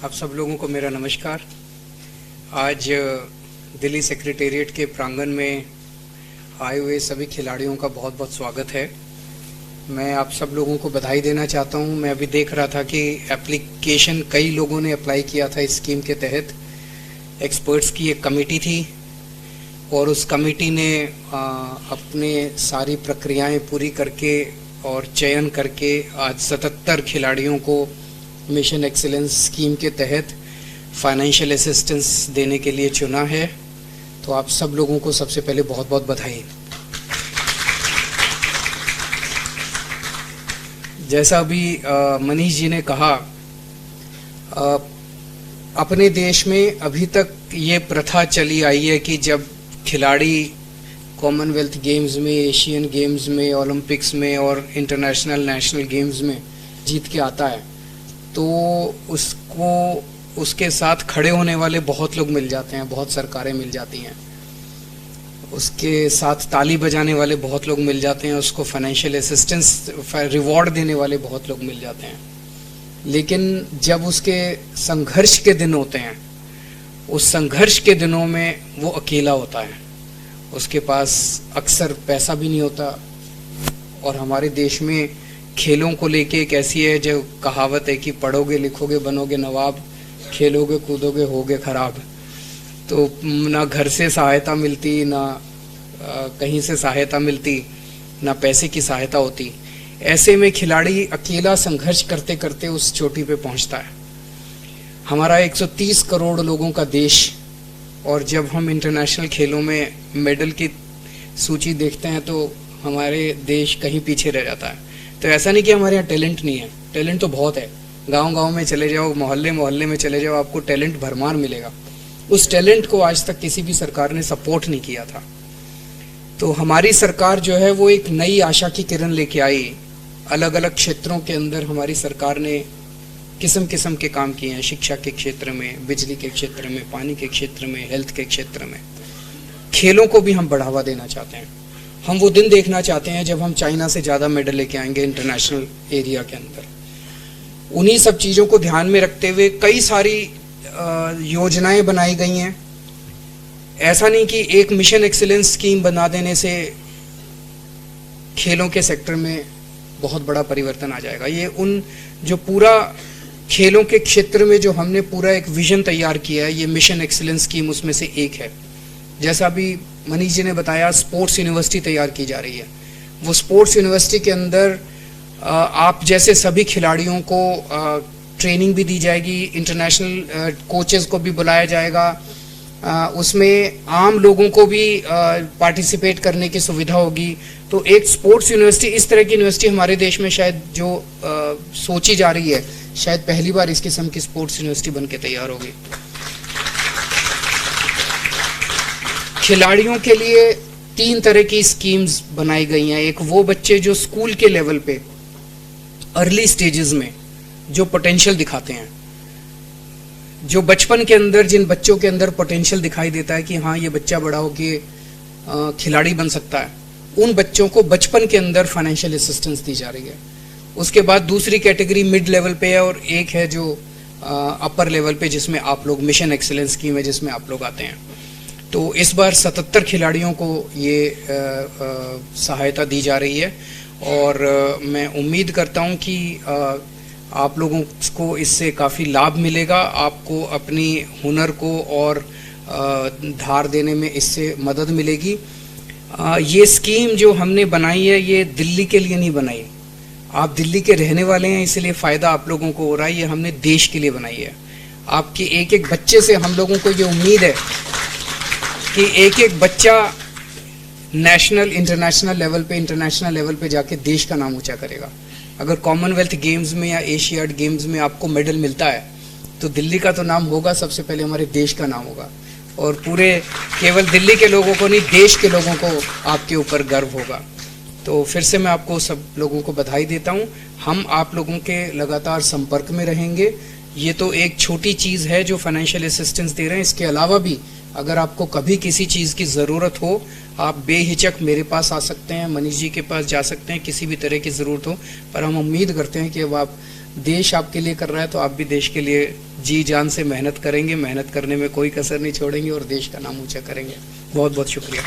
आप सब लोगों को मेरा नमस्कार। आज दिल्ली सेक्रेटेरिएट के प्रांगण में आए हुए सभी खिलाड़ियों का बहुत बहुत स्वागत है। मैं आप सब लोगों को बधाई देना चाहता हूं। मैं अभी देख रहा था कि एप्लीकेशन कई लोगों ने अप्लाई किया था इस स्कीम के तहत। एक्सपर्ट्स की एक कमेटी थी और उस कमेटी ने अपने सारी प्रक्रियाएं पूरी करके और चयन करके आज 77 खिलाड़ियों को मिशन एक्सीलेंस स्कीम के तहत फाइनेंशियल असिस्टेंस देने के लिए चुना है। तो आप सब लोगों को सबसे पहले बहुत बहुत बधाई। जैसा अभी मनीष जी ने कहा, अपने देश में अभी तक ये प्रथा चली आई है कि जब खिलाड़ी कॉमनवेल्थ गेम्स में, एशियन गेम्स में, ओलंपिक्स में और इंटरनेशनल नेशनल गेम्स में जीत के आता है तो उसको उसके साथ खड़े होने वाले बहुत लोग मिल जाते हैं, बहुत सरकारें मिल जाती हैं। उसके साथ ताली बजाने वाले बहुत लोग मिल जाते हैं, उसको फाइनेंशियल असिस्टेंस रिवॉर्ड देने वाले बहुत लोग मिल जाते हैं। लेकिन जब उसके संघर्ष के दिन होते हैं, उस संघर्ष के दिनों में वो अकेला होता है। उसके पास अक्सर पैसा भी नहीं होता। और हमारे देश में खेलों को लेके एक ऐसी है जो कहावत है कि पढ़ोगे लिखोगे बनोगे नवाब, खेलोगे कूदोगे होगे खराब। तो ना घर से सहायता मिलती, ना कहीं से सहायता मिलती, ना पैसे की सहायता होती। ऐसे में खिलाड़ी अकेला संघर्ष करते करते उस चोटी पे पहुंचता है। हमारा 130 करोड़ लोगों का देश, और जब हम इंटरनेशनल खेलों में मेडल की सूची देखते हैं तो हमारे देश कहीं पीछे रह जाता है। तो ऐसा नहीं कि हमारे यहाँ टैलेंट नहीं है, टैलेंट तो बहुत है। गांव-गांव में चले जाओ, मोहल्ले मोहल्ले में चले जाओ, आपको टैलेंट भरमार मिलेगा। उस टैलेंट को आज तक किसी भी सरकार ने सपोर्ट नहीं किया था। तो हमारी सरकार जो है वो एक नई आशा की किरण लेके आई। अलग अलग क्षेत्रों के अंदर हमारी सरकार ने किस्म किस्म के काम किए हैं। शिक्षा के क्षेत्र में, बिजली के क्षेत्र में, पानी के क्षेत्र में, हेल्थ के क्षेत्र में। खेलों को भी हम बढ़ावा देना चाहते हैं। हम वो दिन देखना चाहते हैं जब हम चाइना से ज़्यादा मेडल लेके आएंगे इंटरनेशनल एरिया के अंदर। उन्हीं सब चीज़ों को ध्यान में रखते हुए कई सारी योजनाएं बनाई गई हैं। ऐसा नहीं कि एक मिशन एक्सीलेंस स्कीम बना देने से खेलों के सेक्टर में बहुत बड़ा परिवर्तन आ जाएगा। ये उन जो पूरा खेलों के क्षेत्र में जो हमने पूरा एक विजन तैयार किया है, ये मिशन एक्सीलेंस स्कीम उसमें से एक है। जैसा अभी मनीष जी ने बताया, स्पोर्ट्स यूनिवर्सिटी तैयार की जा रही है। वो स्पोर्ट्स यूनिवर्सिटी के अंदर आप जैसे सभी खिलाड़ियों को ट्रेनिंग भी दी जाएगी, इंटरनेशनल कोचेस को भी बुलाया जाएगा। उसमें आम लोगों को भी पार्टिसिपेट करने की सुविधा होगी। तो एक स्पोर्ट्स यूनिवर्सिटी, इस तरह की यूनिवर्सिटी हमारे देश में शायद जो सोची जा रही है, शायद पहली बार इस किस्म की स्पोर्ट्स यूनिवर्सिटी बन के तैयार होगी। खिलाड़ियों के लिए 3 तरह की स्कीम्स बनाई गई हैं। एक वो बच्चे जो स्कूल के लेवल पे अर्ली स्टेजेस में जो पोटेंशियल दिखाते हैं, जो बचपन के अंदर, जिन बच्चों के अंदर पोटेंशियल दिखाई देता है कि हाँ ये बच्चा बड़ा होके खिलाड़ी बन सकता है, उन बच्चों को बचपन के अंदर फाइनेंशियल असिस्टेंस दी जा रही है। उसके बाद दूसरी कैटेगरी मिड लेवल पे है और एक है जो अपर लेवल पे, जिसमें आप लोग मिशन एक्सीलेंस स्कीम है, जिसमें आप लोग आते हैं। तो इस बार 77 खिलाड़ियों को ये सहायता दी जा रही है और मैं उम्मीद करता हूं कि आप लोगों को इससे काफ़ी लाभ मिलेगा। आपको अपनी हुनर को और धार देने में इससे मदद मिलेगी। ये स्कीम जो हमने बनाई है, ये दिल्ली के लिए नहीं बनाई। आप दिल्ली के रहने वाले हैं, इसलिए फ़ायदा आप लोगों को हो रहा है। ये हमने देश के लिए बनाई है। आपके एक एक बच्चे से हम लोगों को ये उम्मीद है कि एक एक बच्चा नेशनल, इंटरनेशनल लेवल पे जाके देश का नाम ऊंचा करेगा। अगर कॉमनवेल्थ गेम्स में या एशियाड गेम्स में आपको मेडल मिलता है तो दिल्ली का तो नाम होगा, सबसे पहले हमारे देश का नाम होगा। और पूरे केवल दिल्ली के लोगों को नहीं, देश के लोगों को आपके ऊपर गर्व होगा। तो फिर से मैं आपको सब लोगों को बधाई देता हूँ। हम आप लोगों के लगातार संपर्क में रहेंगे। ये तो एक छोटी चीज़ है जो फाइनेंशियल असिस्टेंस दे रहे हैं। इसके अलावा भी अगर आपको कभी किसी चीज़ की ज़रूरत हो, आप बेहिचक मेरे पास आ सकते हैं, मनीष जी के पास जा सकते हैं, किसी भी तरह की ज़रूरत हो। पर हम उम्मीद करते हैं कि अब आप, देश आपके लिए कर रहा है तो आप भी देश के लिए जी जान से मेहनत करेंगे, मेहनत करने में कोई कसर नहीं छोड़ेंगे और देश का नाम ऊंचा करेंगे। बहुत बहुत शुक्रिया।